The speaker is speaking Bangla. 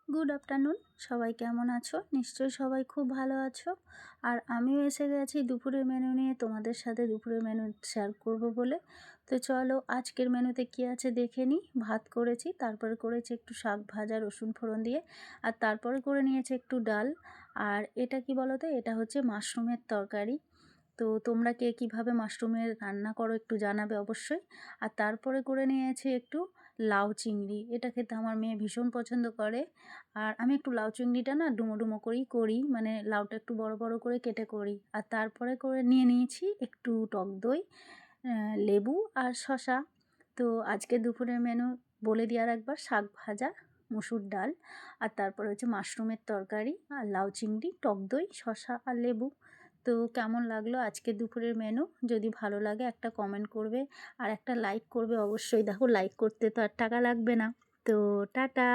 Good afternoon. সবাই কেমন আছো? নিশ্চয়ই সবাই খুব ভালো আছো। আর আমিও এসে গেছি দুপুরের মেনু নিয়ে, তোমাদের সাথে দুপুরের মেনু শেয়ার করব বলে। তো চলো আজকের মেনুতে কী আছে দেখে নিই। ভাত করেছি, তারপরে করেছি একটু শাক ভাজা রসুন ফোড়ন দিয়ে, আর তারপরে করে নিয়েছি একটু ডাল। আর এটা কি বলো তো, এটা হচ্ছে মাশরুমের তরকারি। তো তোমরা কে কীভাবে মাশরুমের রান্না করো একটু জানাবে অবশ্যই। আর তারপরে করে নিয়েছি একটু লাউ চিংড়ি, এটা খেতে আমার মেয়ে ভীষণ পছন্দ করে। আর আমি একটু লাউ চিংড়িটা না ডুমো ডুমো করেই করি, মানে লাউটা একটু বড় বড় করে কেটে করি। আর তারপরে করে নিয়ে নিয়েছি একটু টক দই, লেবু আর শসা। তো আজকে দুপুরের মেনু বলে দিই আর একবার: শাক ভাজা, মুসুর ডাল, আর তারপরে হচ্ছে মাশরুমের তরকারি, আর লাউ চিংড়ি, টক দই, শসা আর লেবু। তো কেমন লাগলো আজকে দুপুরের মেনু? যদি ভালো লাগে একটা কমেন্ট করবে আর একটা লাইক করবে অবশ্যই। দেখো, লাইক করতে তো আর টাকা লাগবে না। তো টাটা।